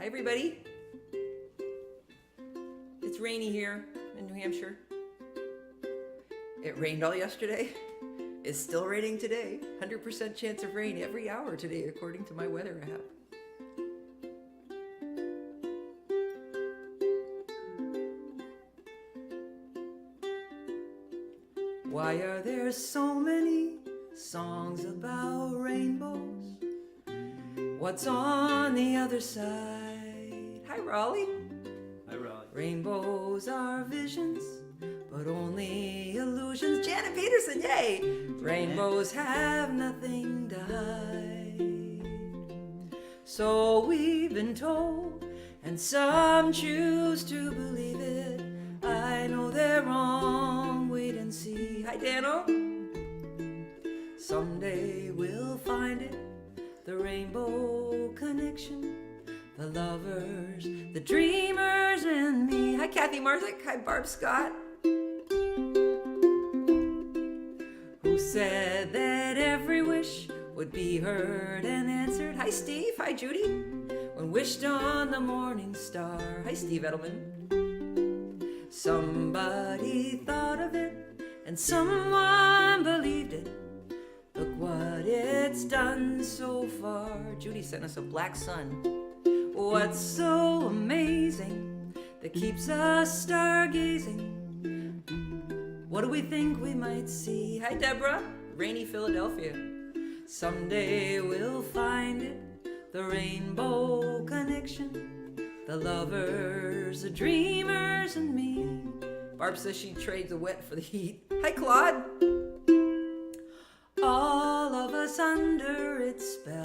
everybody. It's rainy here in New Hampshire. It rained all yesterday. It's still raining today. 100% chance of rain every hour today, according to my weather app. Why are there so many songs about rainbows? What's on the other side? Hi, Raleigh. Hi, Raleigh. Rainbows are visions, but only illusions. Janet Peterson, yay! Rainbows have nothing to hide. So we've been told, and some choose to believe it. I know they're wrong, wait and see. Hi, Dano. Someday we'll find it, the rainbow connection. The lovers, the dreamers, and me. Hi, Kathy Marzik. Hi, Barb Scott. Who said that every wish would be heard and answered? Hi, Steve. Hi, Judy. When wished on the morning star. Hi, Steve Edelman. Somebody thought of it, and someone believed it. Look what it's done so far. Judy sent us a black sun. What's so amazing that keeps us stargazing? What do we think we might see? Hi, Deborah. Rainy Philadelphia. Someday we'll find it, the rainbow connection. The lovers, the dreamers, and me. Barb says she trades the wet for the heat. Hi, Claude. All of us under its spell.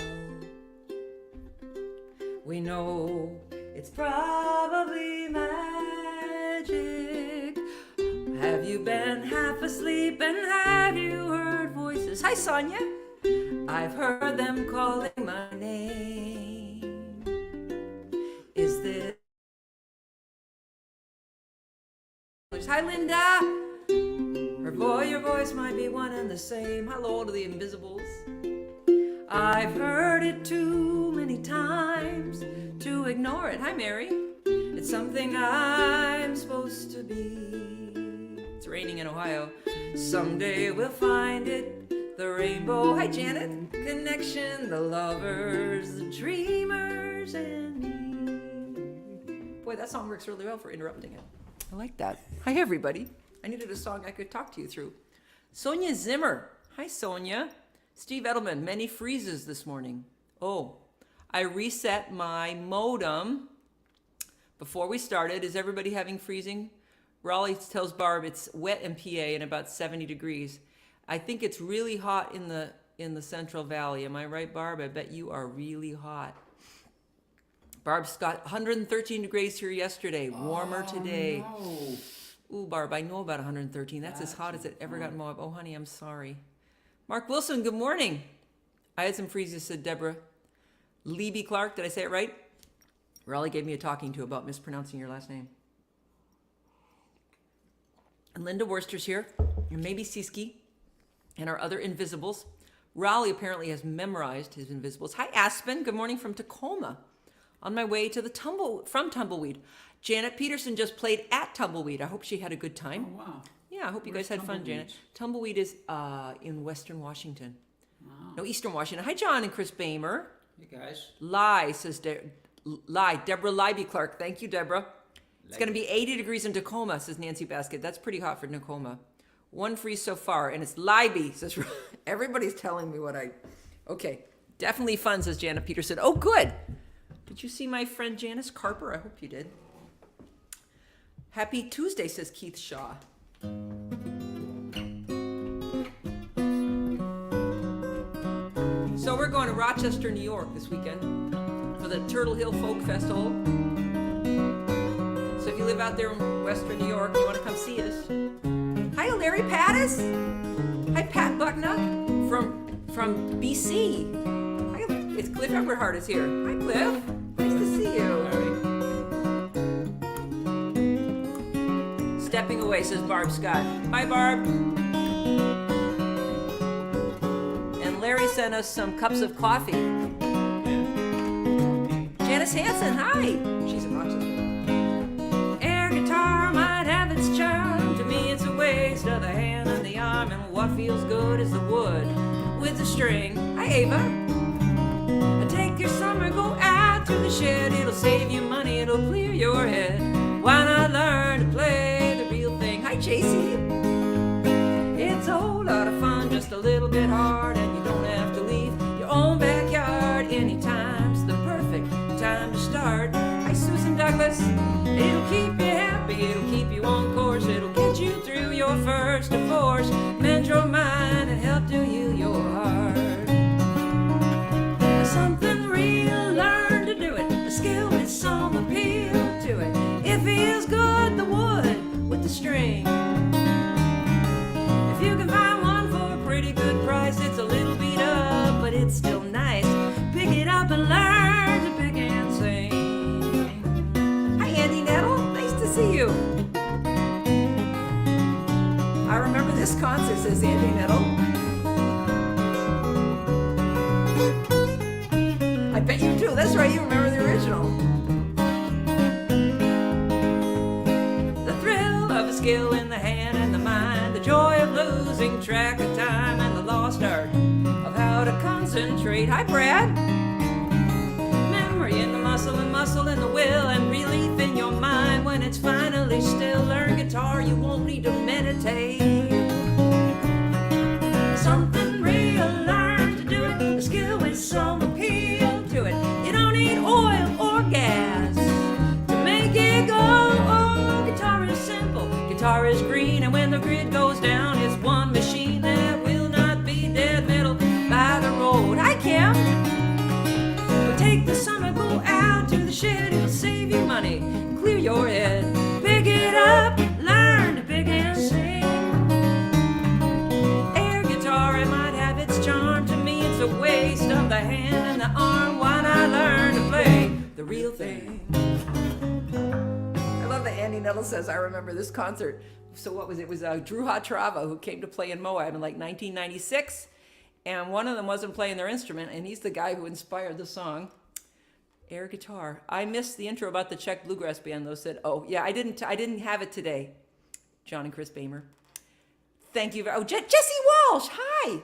We know it's probably magic. Have you been half asleep and have you heard voices? Hi, Sonia. I've heard them calling my name. Is this? Hi, Linda. Your voice might be one and the same. Hello to the Invisibles. I've heard it too many times to ignore it. Hi, Mary. It's something I'm supposed to be. It's raining in Ohio. Someday we'll find it, the rainbow. Hi, Janet. Connection, the lovers, the dreamers, and me. Boy, that song works really well for interrupting it. I like that. Hi, everybody. I needed a song I could talk to you through. Sonia Zimmer. Hi, Sonia. Steve Edelman. Many freezes this morning. Oh, I reset my modem before we started. Is everybody having freezing? Raleigh tells Barb it's wet in PA and about 70 degrees. I think it's really hot in the Central Valley. Am I right, Barb? I bet you are really hot. Barb's got 113 degrees here yesterday. Warmer today. No. Ooh, Barb, I know about 113. That's as hot as it ever got in Moab. Oh, honey, I'm sorry. Mark Wilson, good morning. I had some freezes, said Deborah. Leby Clark, did I say it right? Raleigh gave me a talking to about mispronouncing your last name. And Linda Worcester's here, and maybe Siski, and our other Invisibles. Raleigh apparently has memorized his Invisibles. Hi, Aspen. Good morning from Tacoma. On my way to the Tumbleweed. Janet Peterson just played at Tumbleweed. I hope she had a good time. Oh, wow. Yeah, I hope you guys had fun, Janet. Tumbleweed is in Western Washington. Wow. No, Eastern Washington. Hi, John and Chris Bamer. Hey, guys. Lie, says Deborah Libby Clark. Thank you, Deborah. It's going to be 80 degrees in Tacoma, says Nancy Basket. That's pretty hot for Tacoma. One freeze so far, and it's Libby, says everybody's telling me what I... Okay, definitely fun, says Janet Peterson. Oh, good. Did you see my friend Janice Carper? I hope you did. Happy Tuesday, says Keith Shaw. So we're going to Rochester, New York this weekend for the Turtle Hill Folk Festival. So if you live out there in Western New York, you want to come see us. Hi, Larry Pattis. Hi, Pat Buckner from BC. Hi, it's Cliff Eberhardt is here. Hi, Cliff. Nice to see you. Stepping away, says Barb Scott. Bye, Barb. And Larry sent us some cups of coffee. Janet Janice Hansen, hi. She's a rock sister. Air guitar might have its charm. To me, it's a waste of the hand and the arm. And what feels good is the wood with the string. Hi, Ava. Take your summer, go out to the shed. It'll save you money, it'll clear your head. Why not learn to play the real thing? Hi, JC. It's a whole lot of fun, just a little bit hard, and you don't have to leave your own backyard anytime's the perfect time to start. Hi, Susan Douglas. It'll keep you happy, it'll keep you on course, it'll get you through your first divorce, mend your mind and help do you your heart. Something real, learn to do it. A skill with some appeal to it. It feels good, the wood with the string. If you can find one for a pretty good price, it's a little beat up, but it's still nice. Pick it up and learn to pick and sing. Hi, Andy Nettle. Nice to see you. I remember this concert, says Andy Nettle. I bet you do. That's right, you remember the original. The thrill of a skill in the hand and the mind, the joy of losing track of time, and the lost art of how to concentrate. Hi, Brad. Memory in the muscle and muscle in the will, and relief in your mind when it's finally still. Learn guitar, you won't need to meditate. Something real, learn to do it. A skill with some appeal to it. You don't need oil or gas to make it go. Oh, guitar is simple, guitar is green, and when the grid goes down, it's one machine that will not be dead metal by the road. Hi, Kim. But take the summer, go out to the shed, it'll save you money, clear your head. Pick it up, learn to pick and sing. Air guitar, it might have its charm. To me, it's a waste of the hand and the arm. Why not learn to play the real thing? I love that Andy Nettle says, I remember this concert. So what was it? It was Drew Hatrava who came to play in Moab in like 1996. And one of them wasn't playing their instrument, and he's the guy who inspired the song, Air Guitar. I missed the intro about the Czech Bluegrass Band, though. Said, oh, yeah, I didn't have it today. John and Chris Bamer. Thank you. Oh, Jesse Walsh, hi.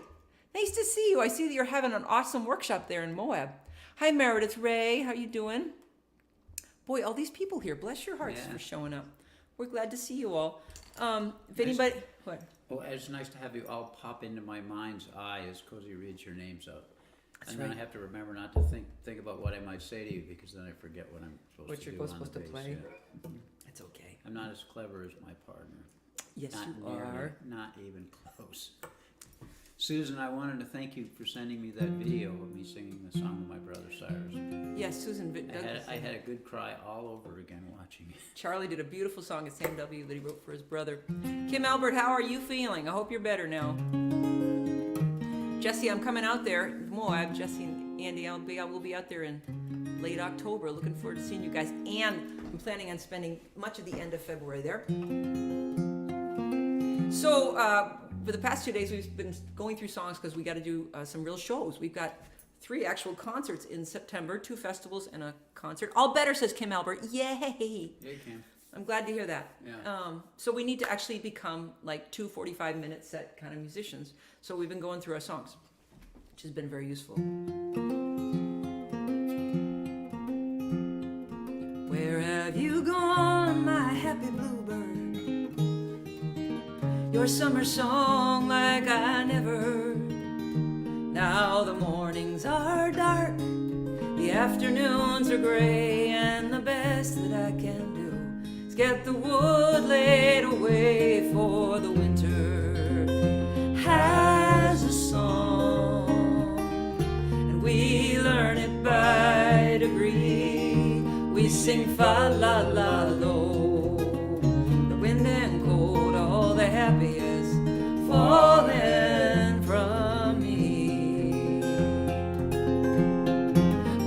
Nice to see you. I see that you're having an awesome workshop there in Moab. Hi, Meredith Ray. How you doing? Boy, all these people here. Bless your hearts for showing up. We're glad to see you all. If anybody... What? Well, it's nice to have you all pop into my mind's eye as Cozy reads your names out. That's and right. then I have to remember not to think about what I might say to you, because then I forget what I'm supposed What to you're do supposed to on the play. bass, yeah. It's okay. I'm not as clever as my partner. Yes, Not you nearly, are. Not even close. Susan, I wanted to thank you for sending me that video of me singing the song of my brother Cyrus. Yes, Susan. I had a good cry all over again watching it. Charlie did a beautiful song at Sam W. that he wrote for his brother. Kim Albert, how are you feeling? I hope you're better now. Jesse, I'm coming out there. Moab, Jesse and Andy, I will be out there in late October. Looking forward to seeing you guys. And I'm planning on spending much of the end of February there. So for the past 2 days, we've been going through songs because we got to do some real shows. We've got 3 actual concerts in September, 2 festivals and a concert. All better, says Kim Albert. Yay! Yeah, Kim. I'm glad to hear that. Yeah. So we need to actually become like 2 45-minute set kind of musicians. So we've been going through our songs, which has been very useful. Where have you gone, my happy bluebird? Your summer song like I never heard. Now the mornings are dark, the afternoons are gray, and the best that I can do is get the wood laid away, for the winter has a song, and we learn it by degree. We sing fa la la lo, the wind and cold, all the happy is falling from me.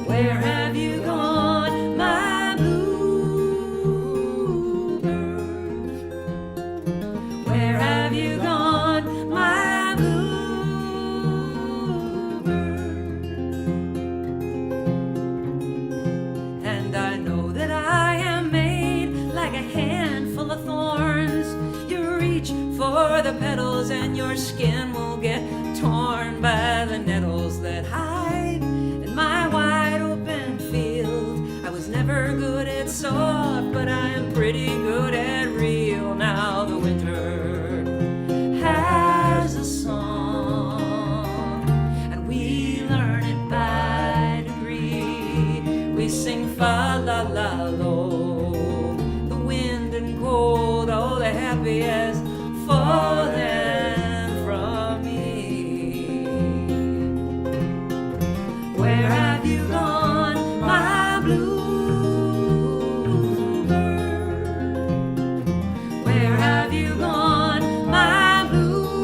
Where have you gone, my bluebird? Where have you gone, my bluebird? the petals, and your skin will get torn by the nettles that hide in my wide open field. I was never good at soft, but I am pretty good at real. Now the winter has a song, and we learn it by degree. We sing fa la la lo, the wind and cold, oh, the happy as fallen from me. Where have you gone, my bluebird? Where have you gone, my bluebird?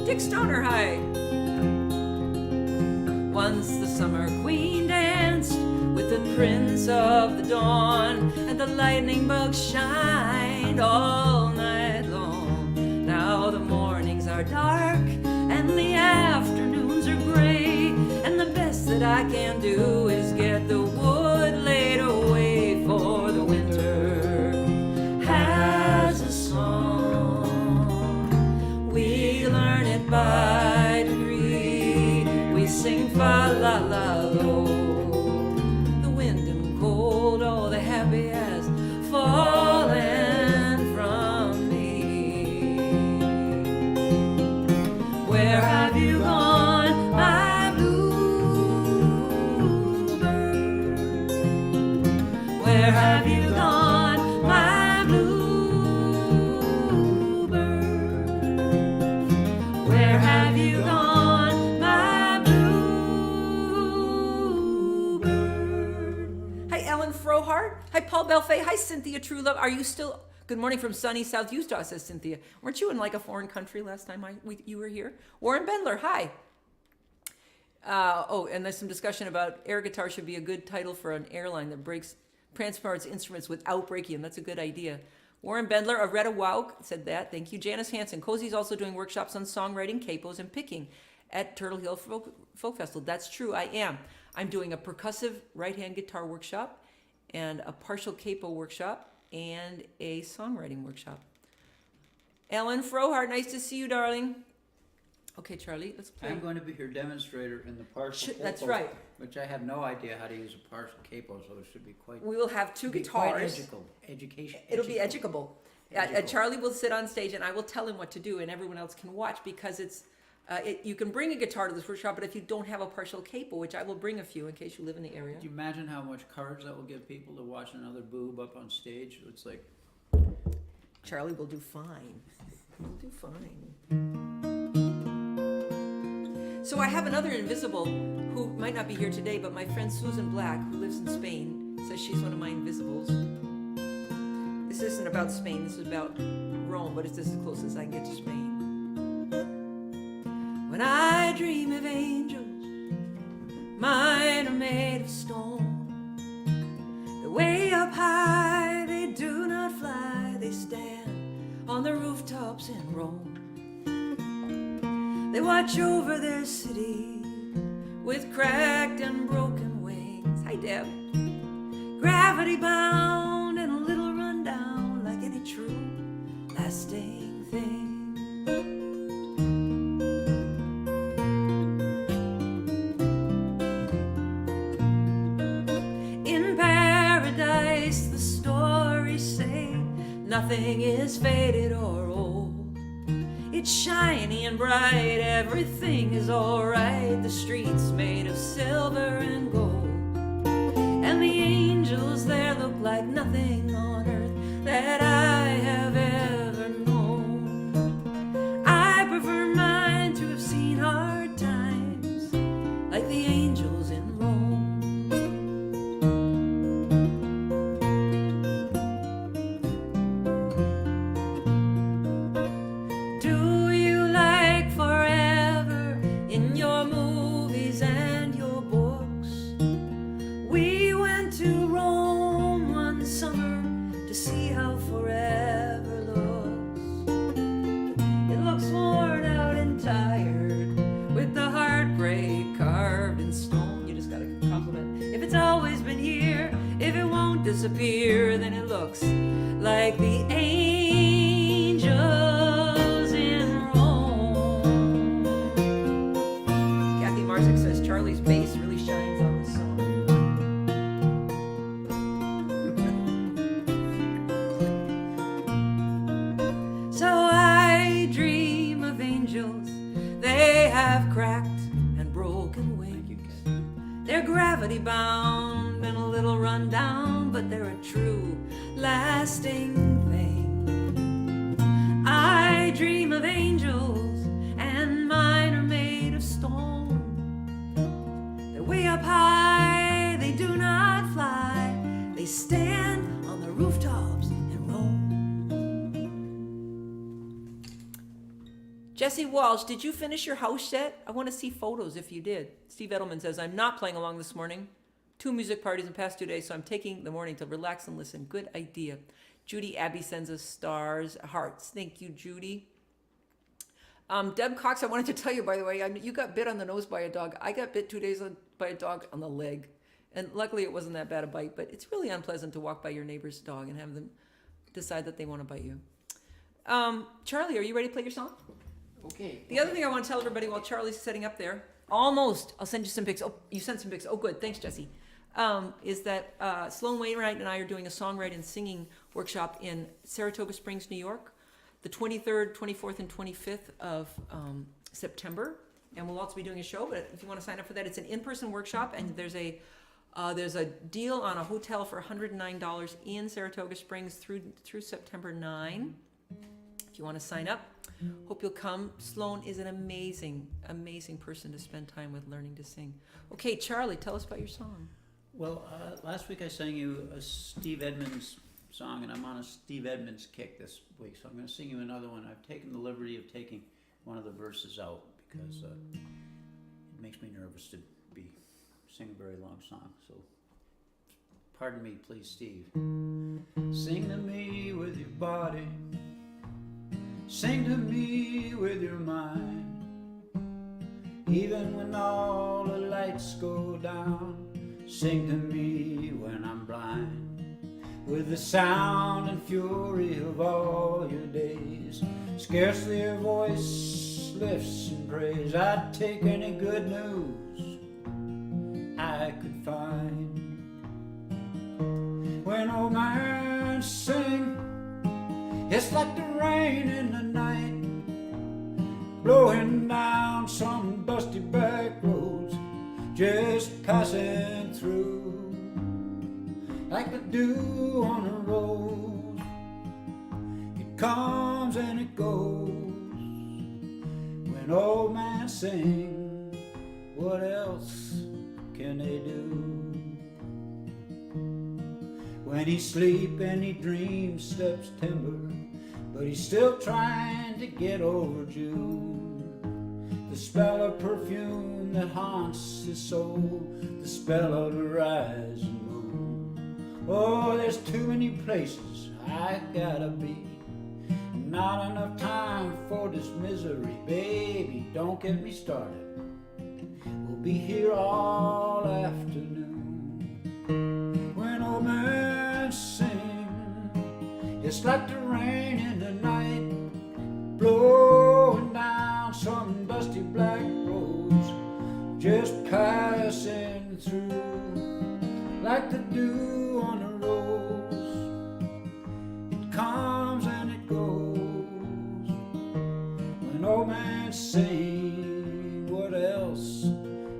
Dick Stoner, hi. Once the summer queen danced with the prince of the dawn, and the lightning bugs shined all night long. Now the mornings are dark and the afternoons are gray, and the best that I can do is get the wood laid away, for the winter has a song. We learn it by degree. We sing fa la la lo, the wind and cold, oh, the happy has fallen from me. Where have you gone, my bluebird? Where have you gone, my bluebird? Where have you gone, my bluebird? Hi, Ellen Frohart. Hi, Paul Belfay. Hi, Cynthia Truelove. Are you still... Good morning from sunny South Utah, says Cynthia. Weren't you in like a foreign country last time you were here? Warren Bendler, hi. Oh, and there's some discussion about air guitar should be a good title for an airline that transports instruments without breaking them. That's a good idea. Warren Bendler, Aretta Wauk said that. Thank you. Janice Hansen. Cozy's also doing workshops on songwriting, capos, and picking at Turtle Hill Folk Festival. That's true, I am. I'm doing a percussive right-hand guitar workshop and a partial capo workshop and a songwriting workshop. Ellen Frohart, nice to see you, darling. Okay, Charlie, let's play. I'm going to be your demonstrator in the partial capo. That's right. Which I have no idea how to use a partial capo, so it should be quite... We will have two guitars. It'll be educable. Charlie will sit on stage and I will tell him what to do, and everyone else can watch, because it's you can bring a guitar to this workshop, but if you don't have a partial capo, which I will bring a few in case you live in the area. Can you imagine how much courage that will give people to watch another boob up on stage? It's like... Charlie will do fine. He'll do fine. So I have another invisible who might not be here today, but my friend Susan Black, who lives in Spain, says she's one of my invisibles. This isn't about Spain, this is about Rome, but it's as close as I can get to Spain. When I dream of angels, mine are made of stone. They're way up high, they do not fly, they stand on the rooftops in Rome. They watch over their city with cracked and broken wings. Hi, Deb. Gravity bound and a little rundown, like any true lasting thing. In paradise, the stories say nothing is faded or old. It's shiny and bright, everything is alright. The streets made of silver and gold, and the angels there look like nothing on earth that I have ever known. I prefer mine to have seen hard times like the angels in Rome. Forever disappear, then it looks like the angels in Rome. Kathy Marsick says Charlie's bass really shines on the song. So I dream of angels, they have cracked and broken wings. They're gravity bound and a little run down, but they're a true, lasting thing. I dream of angels, and mine are made of stone. They're way up high, they do not fly. They stand on the rooftops in Rome. Jesse Walsh, did you finish your house yet? I want to see photos if you did. Steve Edelman says, I'm not playing along this morning. 2 music parties in the past 2 days, so I'm taking the morning to relax and listen. Good idea. Judy Abbey sends us stars, hearts. Thank you, Judy. Deb Cox, I wanted to tell you, by the way, you got bit on the nose by a dog. I got bit 2 days by a dog on the leg. And luckily it wasn't that bad a bite, but it's really unpleasant to walk by your neighbor's dog and have them decide that they want to bite you. Charlie, are you ready to play your song? Okay. The other thing I want to tell everybody while Charlie's setting up there, almost, I'll send you some pics. Oh, you sent some pics. Oh, good. Thanks, Jesse. Is that Sloan Wainwright and I are doing a songwriting and singing workshop in Saratoga Springs, New York, the 23rd, 24th, and 25th of September. And we'll also be doing a show, but if you want to sign up for that, it's an in-person workshop, and there's a deal on a hotel for $109 in Saratoga Springs through September 9. If you want to sign up, hope you'll come. Sloan is an amazing, amazing person to spend time with learning to sing. Okay, Charlie, tell us about your song. Well, last week I sang you a Steve Edmonds song, and I'm on a Steve Edmonds kick this week, so I'm going to sing you another one. I've taken the liberty of taking one of the verses out because it makes me nervous to sing a very long song. So, pardon me, please, Steve. Sing to me with your body. Sing to me with your mind. Even when all the lights go down, sing to me when I'm blind. With the sound and fury of all your days, scarcely your voice lifts in praise. I'd take any good news I could find. When old man sing, it's like the rain in the night, blowing down some dusty back roads, just passing through, like the dew on a rose. It comes and it goes. When old man sing, what else can they do? When he sleep and he dreams September, but he's still trying to get over June. The spell of perfume that haunts his soul, the spell of the rising moon. Oh, there's too many places I gotta be, not enough time for this misery. Baby, don't get me started, we'll be here all afternoon. When old man sing, it's like the rain in the night, blowing down some dusty black roads, just passing through, like the dew on a rose. It comes and it goes. When old man sing, what else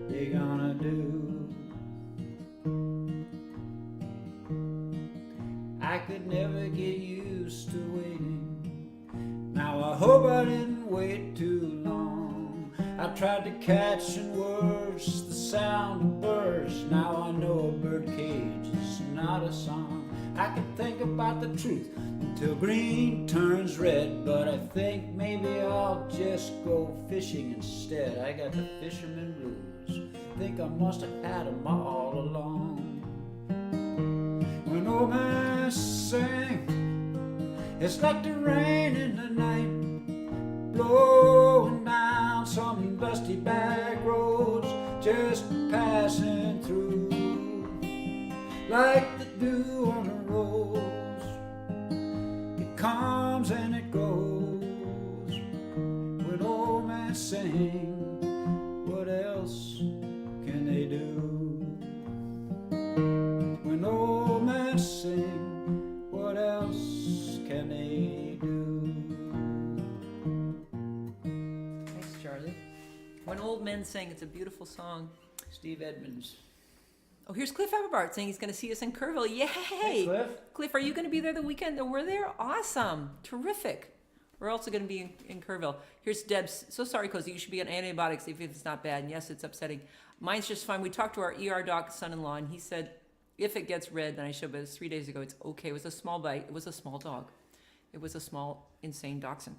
they gonna do? I could never get used to waiting. Now I hope I didn't wait too long. I tried to catch in words the sound of birds. Now I know a bird cage is not a song. I could think about the truth until green turns red, but I think maybe I'll just go fishing instead. I got the fisherman blues, think I must have had them all along. When old man sing, it's like the rain in the night, blowing down some dusty back roads, just passing through, like the dew on a comes and it goes. When old men sing, what else can they do? When old men sing, what else can they do? Thanks, Charlie. When Old Men Sing, it's a beautiful song. Steve Edmonds. Oh, here's Cliff Eberbart saying he's going to see us in Kerrville. Yay! Hey, Cliff. Cliff, are you going to be there the weekend that we're there? Awesome. Terrific. We're also going to be in Kerrville. Here's Deb's. So sorry, Cozy. You should be on antibiotics if it's not bad. And yes, it's upsetting. Mine's just fine. We talked to our ER doc son-in-law, and he said, if it gets red, then I should, but it's 3 days ago. It's okay. It was a small bite. It was a small dog. It was a small, insane dachshund.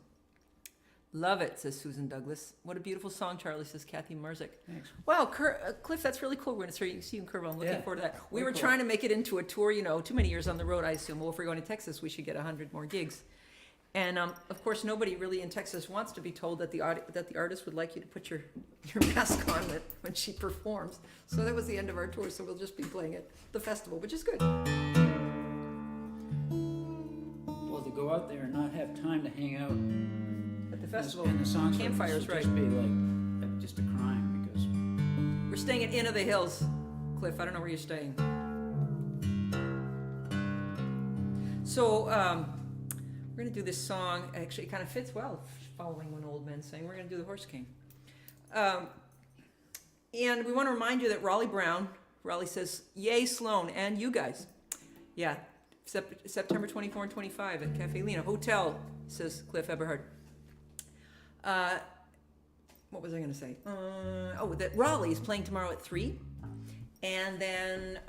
Love it, says Susan Douglas. What a beautiful song, Charlie, says Kathy Merzick. Thanks. Wow, Cliff, that's really cool. We're going to see you in Kerrville. I'm looking forward to that. We were cool. trying to make it into a tour, you know, too many years on the road, I assume. Well, if we're going to Texas, we should get 100 more gigs. And, of course, nobody really in Texas wants to be told that the artist would like you to put your mask on when she performs. So that was the end of our tour, so we'll just be playing at the festival, which is good. Well, to go out there and not have time to hang out At the festival, and the songs campfires, would right. just be like just a crime because We're staying at Inn of the Hills, Cliff. I don't know where you're staying. So, we're going to do this song. Actually, it kind of fits well following When Old Men Sing. We're going to do the Horse King. And we want to remind you that Raleigh says, yay, Sloan, and you guys. Yeah, September 24 and 25 at Cafe Lena. Hotel, says Cliff Eberhard. What was I going to say? That Raleigh is playing tomorrow at 3. And then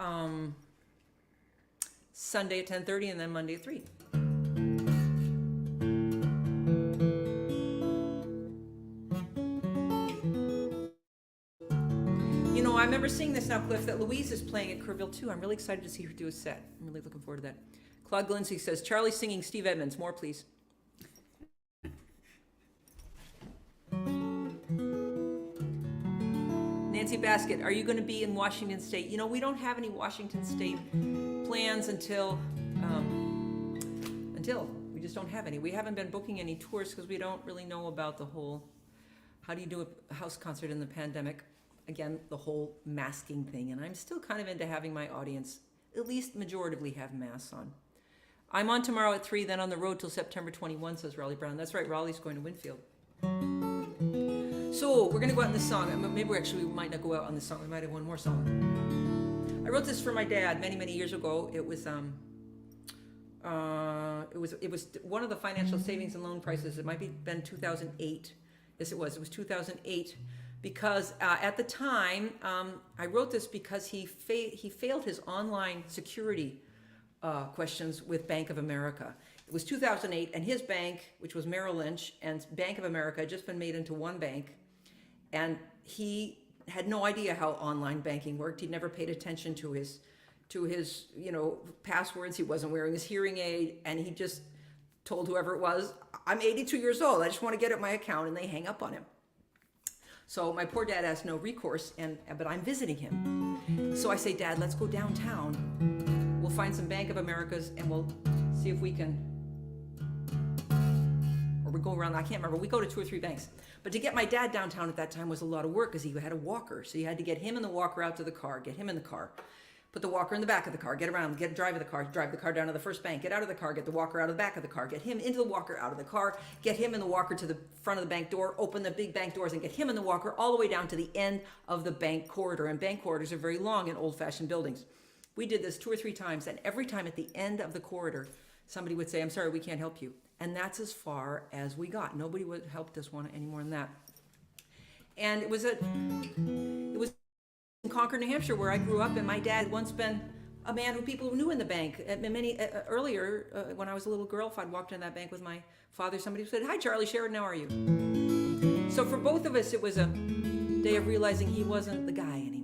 Sunday at 10:30 and then Monday at 3. You know, I remember seeing this now, Cliff, that Louise is playing at Kerrville too. I'm really excited to see her do a set. I'm really looking forward to that. Claude Glindsey says, Charlie singing Steve Edmonds. More, please. Nancy Basket, are you going to be in Washington State? You know, we don't have any Washington State plans until we just don't have any. We haven't been booking any tours because we don't really know about the whole, how do you do a house concert in the pandemic? Again, the whole masking thing. And I'm still kind of into having my audience, at least majoritively, have masks on. I'm on tomorrow at 3, then on the road till September 21, says Raleigh Brown. That's right, Raleigh's going to Winfield. So we're going to go out in this song. Maybe we might not go out on this song. We might have one more song. I wrote this for my dad many, many years ago. It was one of the financial savings and loan prices. It might have been 2008. Yes, it was. It was 2008. Because at the time, I wrote this because he failed his online security questions with Bank of America. It was 2008, and his bank, which was Merrill Lynch, and Bank of America had just been made into one bank, and he had no idea how online banking worked. He'd never paid attention to his passwords. He wasn't wearing his hearing aid, and he just told whoever it was, I'm 82 years old. I just want to get at my account, and they hang up on him. So my poor dad has no recourse, but I'm visiting him. So I say, Dad, let's go downtown. We'll find some Bank of Americas, and we'll see if we can, or we go around, I can't remember. We go to 2 or 3 banks. But to get my dad downtown at that time was a lot of work because he had a walker. So you had to get him and the walker out to the car, get him in the car, put the walker in the back of the car, get around, drive the car down to the first bank, get out of the car, get the walker out of the back of the car, get him into the walker out of the car, get him in the walker to the front of the bank door, open the big bank doors and get him in the walker all the way down to the end of the bank corridor. And bank corridors are very long in old-fashioned buildings. We did this 2 or 3 times, and every time at the end of the corridor, somebody would say, I'm sorry, we can't help you. And that's as far as we got. Nobody would help us any more than that. And it was in Concord, New Hampshire, where I grew up, and my dad had once been a man who people knew in the bank. Earlier, when I was a little girl, if I'd walked in that bank with my father, somebody said, hi, Charlie Sheridan, how are you? So for both of us, it was a day of realizing he wasn't the guy anymore.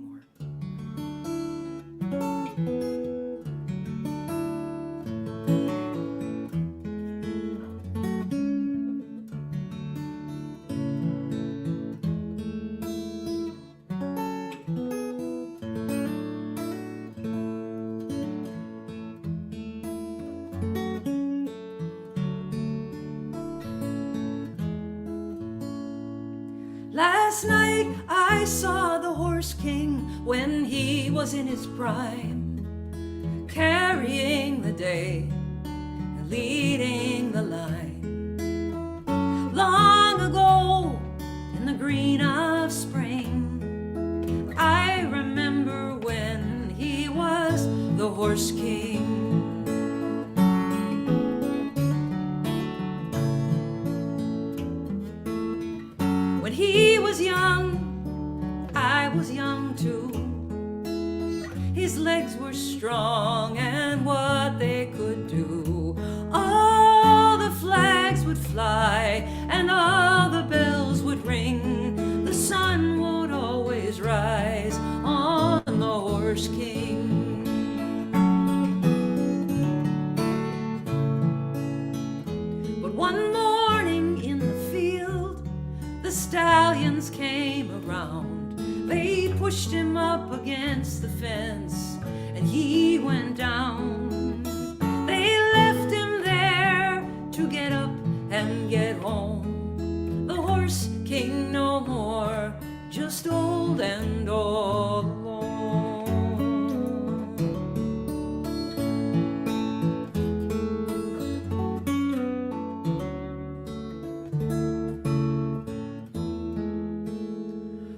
Last night I saw the horse king when he was in his prime, carrying the day and leading the line. Long ago in the green of spring, I remember when he was the horse king. When he was young, I was young too. His legs were strong and what they could do. All the flags would fly and all the bells would ring. The sun would always rise on the horse king. But one morning in the field, the stallions came around. They pushed him up against the fence and he went down. They left him there to get up and get home. The horse king no more, just old and all alone.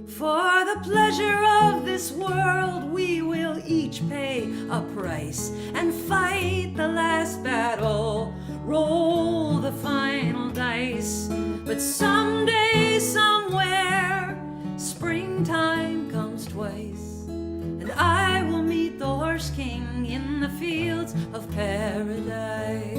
For the pleasure of this world we will each pay a price and fight the last battle, roll the final dice. But someday, somewhere, springtime comes twice, and I will meet the horse king in the fields of paradise.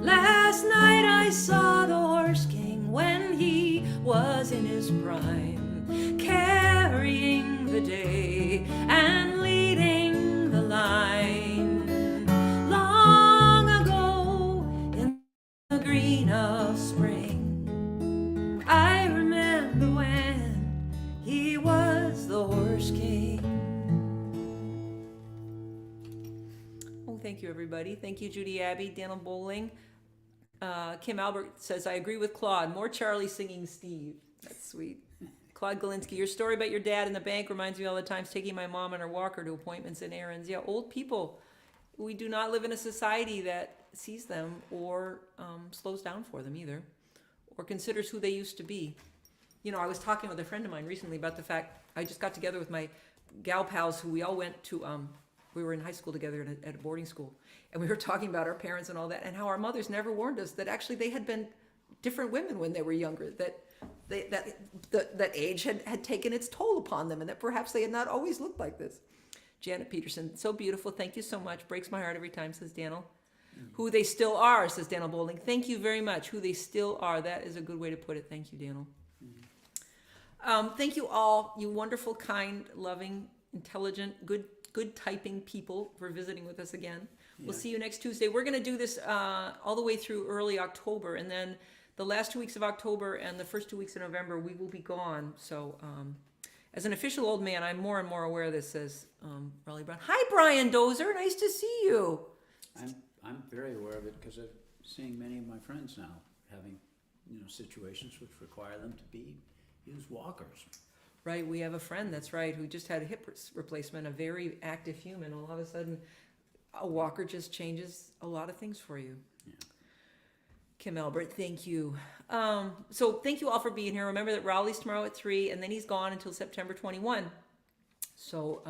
Last night I saw the horse king when he was in his prime, carrying the day and leading the line. Long ago in the green of spring, I remember when he was the horse king. Oh, thank you, everybody. Thank you, Judy Abbey, Daniel Bowling. Kim Albert says, I agree with Claude. More Charlie singing Steve. That's sweet. Claude Galinsky, your story about your dad in the bank reminds me all the times taking my mom on her walker to appointments and errands. Yeah, old people. We do not live in a society that sees them or slows down for them either, or considers who they used to be. You know, I was talking with a friend of mine recently about the fact I just got together with my gal pals who we all went to, we were in high school together at a boarding school. And we were talking about our parents and all that, and how our mothers never warned us that actually they had been different women when they were younger, that age had taken its toll upon them, and that perhaps they had not always looked like this. Janet Peterson, so beautiful. Thank you so much. Breaks my heart every time, says Daniel. Mm-hmm. Who they still are, says Daniel Bowling. Thank you very much. Who they still are. That is a good way to put it. Thank you, Daniel. Mm-hmm. Thank you all, you wonderful, kind, loving, intelligent, good typing people for visiting with us again. We'll see you next Tuesday. We're going to do this all the way through early October, and then the last 2 weeks of October and the first 2 weeks of November, we will be gone. So as an official old man, I'm more and more aware of this, says Raleigh Brown. Hi, Brian Dozer. Nice to see you. I'm very aware of it because I'm seeing many of my friends now having situations which require them to use walkers. Right. We have a friend, that's right, who just had a hip replacement, a very active human. All of a sudden, a walker just changes a lot of things for you. Yeah. Kim Albert, thank you. So thank you all for being here. Remember that Rowley's tomorrow at 3, and then he's gone until September 21. So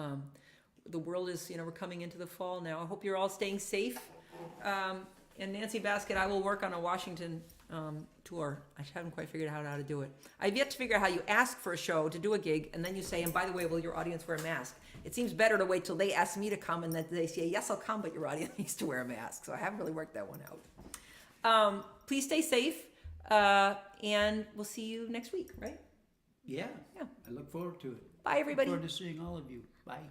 the world is, we're coming into the fall now. I hope you're all staying safe. And Nancy Basket, I will work on a Washington tour. I haven't quite figured out how to do it. I've yet to figure out how you ask for a show to do a gig, and then you say, and by the way, will your audience wear a mask? It seems better to wait till they ask me to come, and then they say, yes, I'll come, but your audience needs to wear a mask. So I haven't really worked that one out. Please stay safe, and we'll see you next week, right? Yeah. I look forward to it. Bye, everybody. Look forward to seeing all of you. Bye.